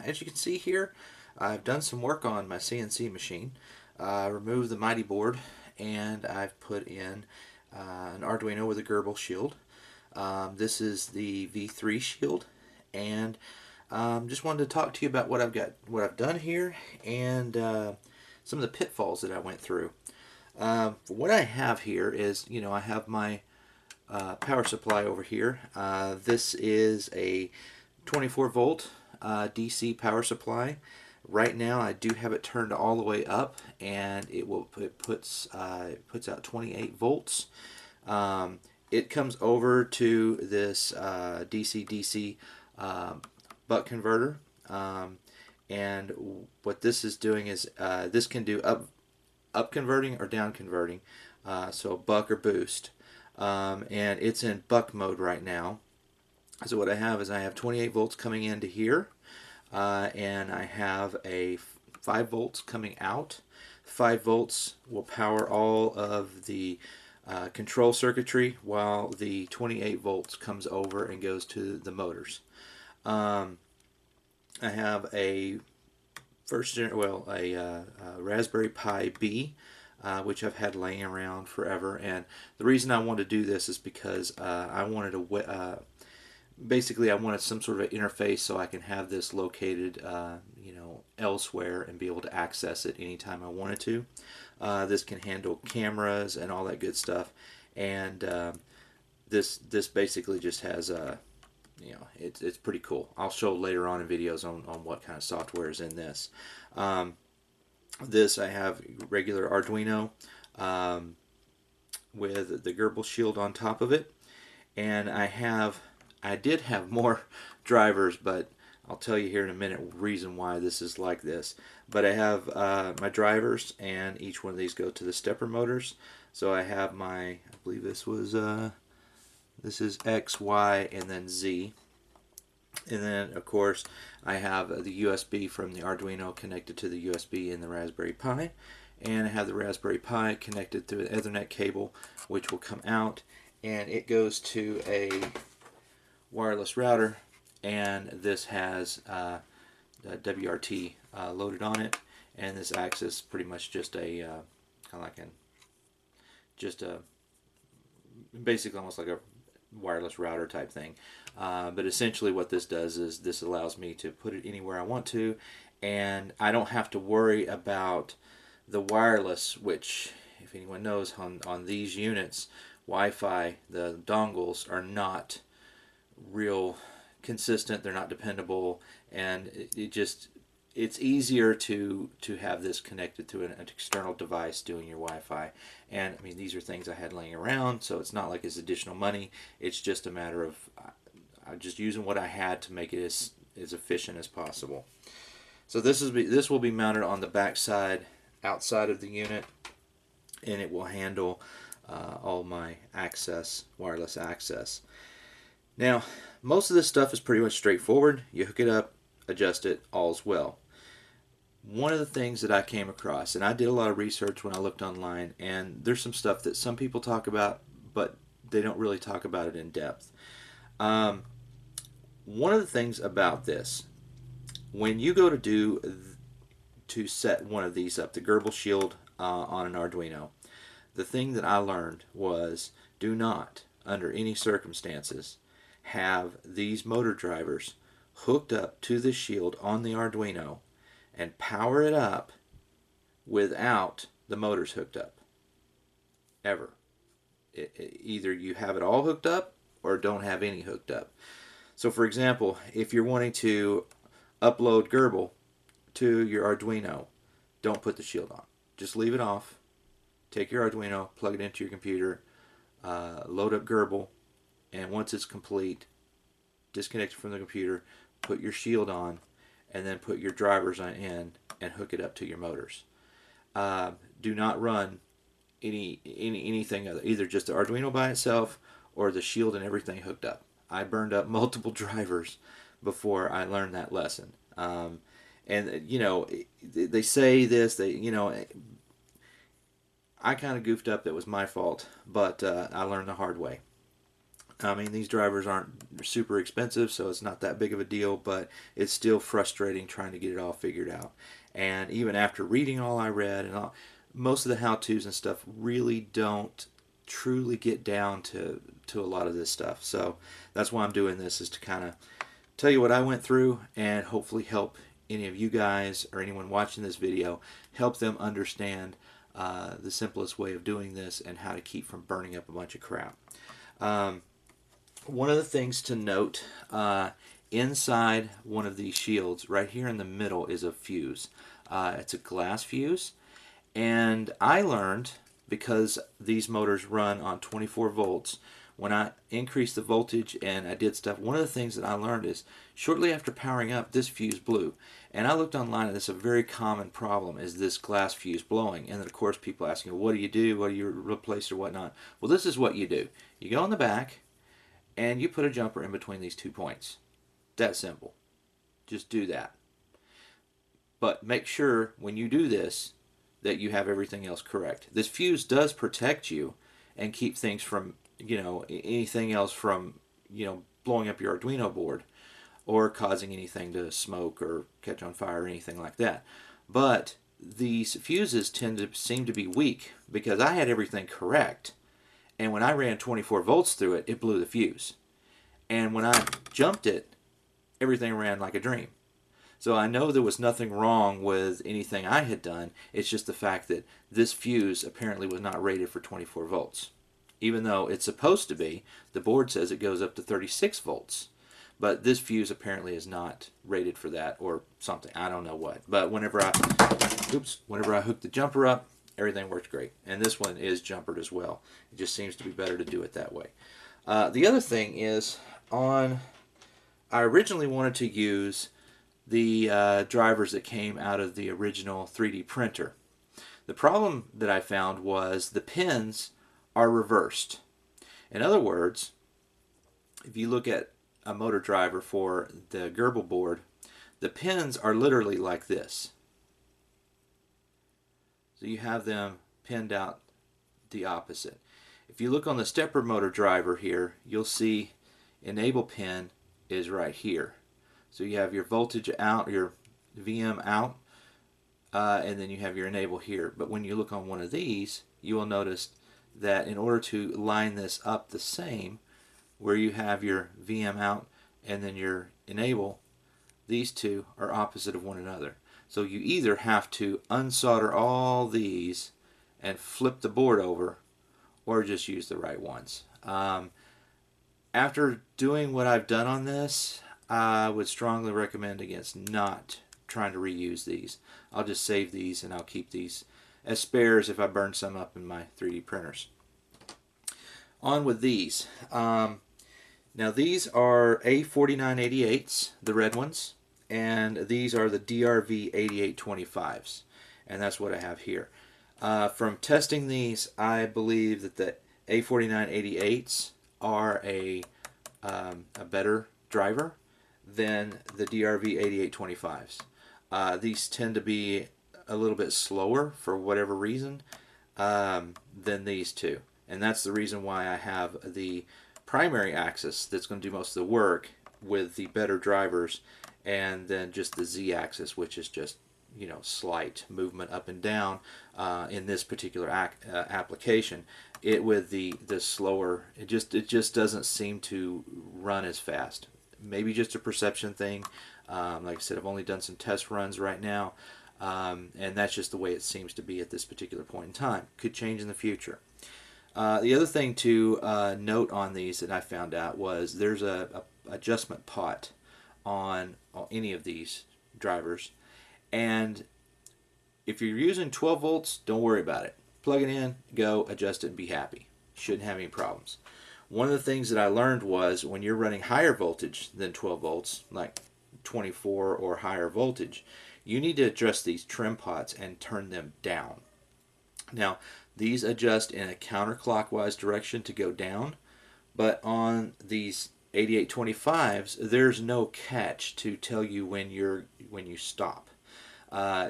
as you can see here, I've done some work on my CNC machine. Removed the mighty board, and I've put in an Arduino with a Gerbil shield. This is the V3 shield, and just wanted to talk to you about what I've done here, and some of the pitfalls that I went through. What I have here is, I have my power supply over here. This is a 24 volt DC power supply. Right now I do have it turned all the way up, and it puts out 28 volts. It comes over to this DC-DC buck converter, and what this is doing is this can do up converting or down converting, so buck or boost, and it's in buck mode right now. So what I have is I have 28 volts coming into here, and I have a 5 volts coming out. 5 volts will power all of the control circuitry, while the 28 volts comes over and goes to the motors. I have a Raspberry Pi B, which I've had laying around forever, and the reason I wanted to do this is because I wanted to basically I wanted some sort of interface so I can have this located elsewhere and be able to access it anytime I wanted to. This can handle cameras and all that good stuff, and this basically just has it's pretty cool. I'll show later on in videos on what kind of software is in this. This I have regular Arduino with the Gerbil shield on top of it, and I did have more drivers, but I'll tell you here in a minute reason why this is like this. But I have my drivers, and each one of these go to the stepper motors. So I have I believe this is X, Y, and then Z. And then, of course, I have the USB from the Arduino connected to the USB in the Raspberry Pi. And I have the Raspberry Pi connected through an Ethernet cable, which will come out, and it goes to a wireless router, and this has WRT loaded on it, and this acts as pretty much just a basically almost like a wireless router type thing. But essentially what this does is this allows me to put it anywhere I want to, and I don't have to worry about the wireless, which, if anyone knows, on these units, Wi-Fi, the dongles are not real consistent, they're not dependable, and it's easier to have this connected to an external device doing your Wi-Fi. And I mean, these are things I had laying around, so it's not like it's additional money. It's just a matter of I'm just using what I had to make it as efficient as possible. So this will be mounted on the back side outside of the unit, and it will handle all my wireless access. Now, most of this stuff is pretty much straightforward. You hook it up, adjust it, all's well. One of the things that I came across, and I did a lot of research when I looked online, and there's some stuff that some people talk about, but they don't really talk about it in depth. One of the things about this, when you go to set one of these up, the Gerbil shield on an Arduino, the thing that I learned was, do not, under any circumstances, have these motor drivers hooked up to the shield on the Arduino and power it up without the motors hooked up. Ever. Either you have it all hooked up or don't have any hooked up. So for example, if you're wanting to upload Gerbil to your Arduino, don't put the shield on. Just leave it off. Take your Arduino, plug it into your computer, load up Gerbil, and once it's complete, disconnect it from the computer, put your shield on, and then put your drivers in and hook it up to your motors. Do not run anything other, either just the Arduino by itself or the shield and everything hooked up. I burned up multiple drivers before I learned that lesson. And they say this, I kind of goofed up. That was my fault, but I learned the hard way. I mean, these drivers aren't super expensive, so it's not that big of a deal, but it's still frustrating trying to get it all figured out. And even after reading all I read and all, most of the how-tos and stuff really don't truly get down to a lot of this stuff. So that's why I'm doing this, is to kind of tell you what I went through and hopefully help any of you guys or anyone watching this video, help them understand the simplest way of doing this and how to keep from burning up a bunch of crap. One of the things to note, inside one of these shields, right here in the middle, is a fuse. It's a glass fuse, and I learned, because these motors run on 24 volts, when I increased the voltage and I did stuff, one of the things that I learned is shortly after powering up, this fuse blew. And I looked online, and it's a very common problem, is this glass fuse blowing. And then of course people asking, what do you do? What do you replace or whatnot? Well, this is what you do. You go in the back and you put a jumper in between these 2 points. That simple. Just do that. But make sure when you do this that you have everything else correct. This fuse does protect you and keep things from, anything else from, blowing up your Arduino board or causing anything to smoke or catch on fire or anything like that. But these fuses tend to seem to be weak because I had everything correct, and when I ran 24 volts through it, it blew the fuse. And when I jumped it, everything ran like a dream. So I know there was nothing wrong with anything I had done. It's just the fact that this fuse apparently was not rated for 24 volts. Even though it's supposed to be, the board says it goes up to 36 volts. But this fuse apparently is not rated for that or something. I don't know what. But whenever I hooked the jumper up, everything worked great. And this one is jumpered as well. It just seems to be better to do it that way. The other thing is, I originally wanted to use the drivers that came out of the original 3D printer. The problem that I found was the pins are reversed. In other words, if you look at a motor driver for the Gerbil board, the pins are literally like this. So you have them pinned out the opposite. If you look on the stepper motor driver here, you'll see enable pin is right here. So you have your voltage out, your VM out, and then you have your enable here. But when you look on one of these, you will notice that in order to line this up the same, where you have your VM out and then your enable, these two are opposite of one another. So you either have to unsolder all these and flip the board over, or just use the right ones. After doing what I've done on this, I would strongly recommend against not trying to reuse these. I'll just save these and I'll keep these as spares if I burn some up in my 3D printers. On with these. Now these are A4988s, the red ones, and these are the DRV8825s, and that's what I have here. From testing these, I believe that the A4988s are a better driver than the DRV8825s. These tend to be a little bit slower for whatever reason than these two, and that's the reason why I have the primary axis that's going to do most of the work with the better drivers, and then just the Z-axis, which is just, slight movement up and down in this particular application. It with the slower, it just doesn't seem to run as fast. Maybe just a perception thing. Like I said, I've only done some test runs right now, and that's just the way it seems to be at this particular point in time. Could change in the future. The other thing to note on these that I found out was there's a adjustment pot on any of these drivers, and if you're using 12 volts, don't worry about it. Plug it in, go, adjust it, and be happy. Shouldn't have any problems. One of the things that I learned was when you're running higher voltage than 12 volts, like 24 or higher voltage, you need to adjust these trim pots and turn them down. Now, these adjust in a counterclockwise direction to go down, but on these 8825s, there's no catch to tell you when you stop.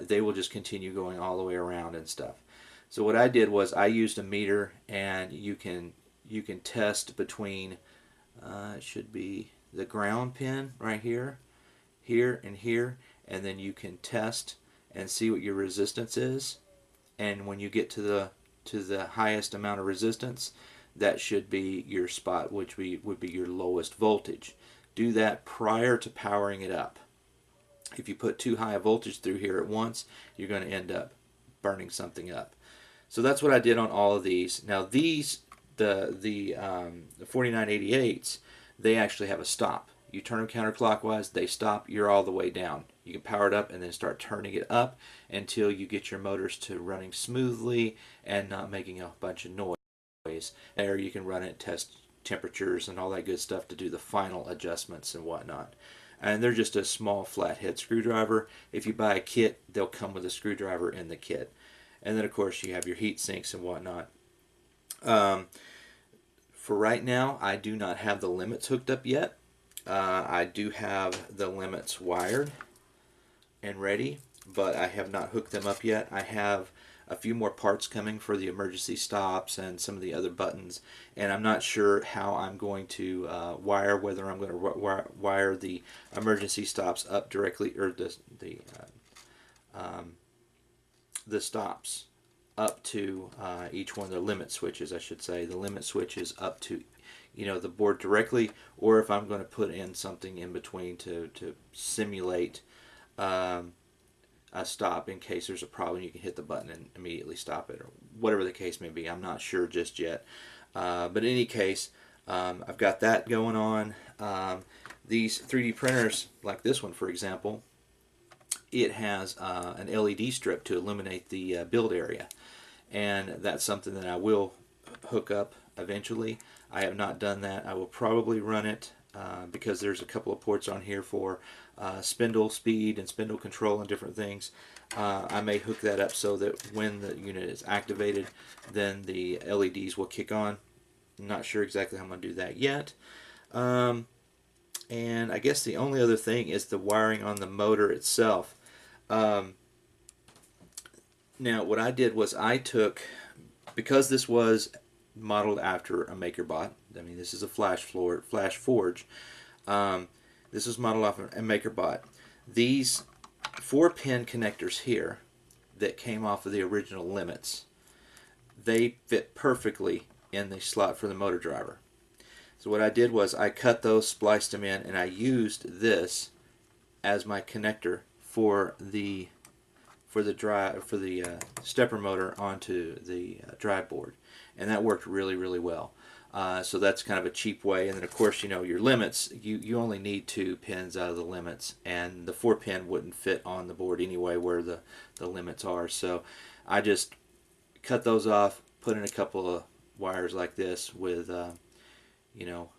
They will just continue going all the way around and stuff. So what I did was I used a meter, and you can test between it should be the ground pin right here, here, and here, and then you can test and see what your resistance is. And when you get to the highest amount of resistance, that should be your spot, which would be your lowest voltage. Do that prior to powering it up. If you put too high a voltage through here at once, you're going to end up burning something up. So that's what I did on all of these. Now these, the 4988s, they actually have a stop. You turn them counterclockwise, they stop, you're all the way down. You can power it up and then start turning it up until you get your motors to running smoothly and not making a bunch of noise. There you can run it, test temperatures and all that good stuff to do the final adjustments and whatnot. And they're just a small flathead screwdriver. If you buy a kit, they'll come with a screwdriver in the kit. And then of course you have your heat sinks and whatnot. For right now, I do not have the limits hooked up yet. I do have the limits wired and ready, but I have not hooked them up yet. I have a few more parts coming for the emergency stops and some of the other buttons, and I'm not sure how I'm going to wire, whether I'm going to wire the emergency stops up directly, or the stops up to each one of the limit switches, I should say. The limit switches up to, you know, the board directly, or if I'm going to put in something in between to simulate a stop in case there's a problem. You can hit the button and immediately stop it, or whatever the case may be. I'm not sure just yet. But in any case, I've got that going on. These 3D printers, like this one for example, it has an LED strip to illuminate the build area, and that's something that I will hook up eventually. I have not done that. I will probably run it because there's a couple of ports on here for spindle speed and spindle control and different things. I may hook that up so that when the unit is activated, then the LEDs will kick on. I'm not sure exactly how I'm going to do that yet. And I guess the only other thing is the wiring on the motor itself. Now what I did was I took, because this was modeled after a MakerBot, I mean this is a Flash Forge, this is modeled off a MakerBot. These 4-pin connectors here that came off of the original limits, they fit perfectly in the slot for the motor driver. So what I did was I cut those, spliced them in, and I used this as my connector for the stepper motor onto the drive board, and that worked really well. So that's kind of a cheap way. And then of course, you know, your limits, you only need 2 pins out of the limits, and the 4-pin wouldn't fit on the board anyway where the limits are. So I just cut those off, put in a couple of wires like this with you know,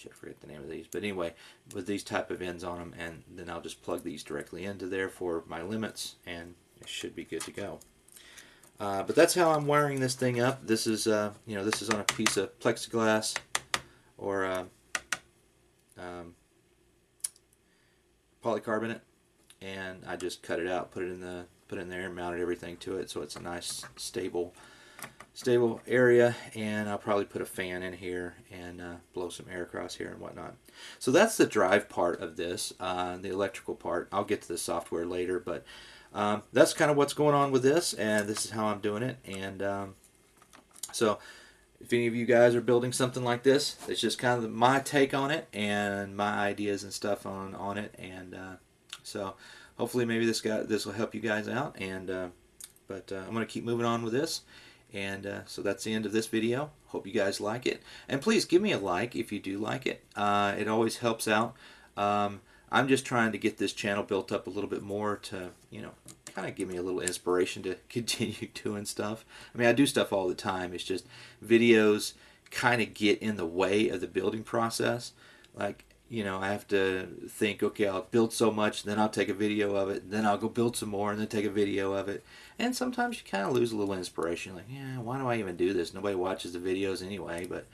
I forget the name of these, but anyway, with these type of ends on them, and then I'll just plug these directly into there for my limits, and it should be good to go. But that's how I'm wiring this thing up. This is you know, this is on a piece of plexiglass or polycarbonate, and I just cut it out, put it in there, and mounted everything to it, so it's a nice stable area. And I'll probably put a fan in here and blow some air across here and whatnot. So that's the drive part of this, the electrical part. I'll get to the software later, but that's kind of what's going on with this, and this is how I'm doing it. And so if any of you guys are building something like this, it's just kind of my take on it and my ideas and stuff on it. And so hopefully maybe this will help you guys out. And but I'm going to keep moving on with this. And so that's the end of this video. Hope you guys like it. And please give me a like if you do like it. It always helps out. I'm just trying to get this channel built up a little bit more to, you know, kind of give me a little inspiration to continue doing stuff. I mean, I do stuff all the time. It's just videos kind of get in the way of the building process. Like, you know, I have to think, okay, I'll build so much, then I'll take a video of it, then I'll go build some more, and then take a video of it. And sometimes you kind of lose a little inspiration. Like, yeah, why do I even do this? Nobody watches the videos anyway. But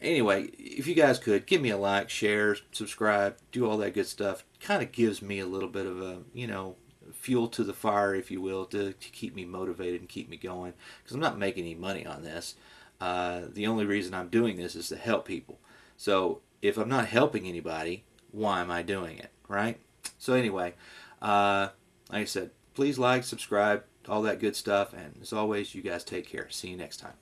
anyway, if you guys could, give me a like, share, subscribe, do all that good stuff. Kind of gives me a little bit of a, you know, fuel to the fire, if you will, to keep me motivated and keep me going. Because I'm not making any money on this. The only reason I'm doing this is to help people. So if I'm not helping anybody, why am I doing it, right? So anyway, like I said, please like, subscribe, all that good stuff, and as always, you guys take care. See you next time.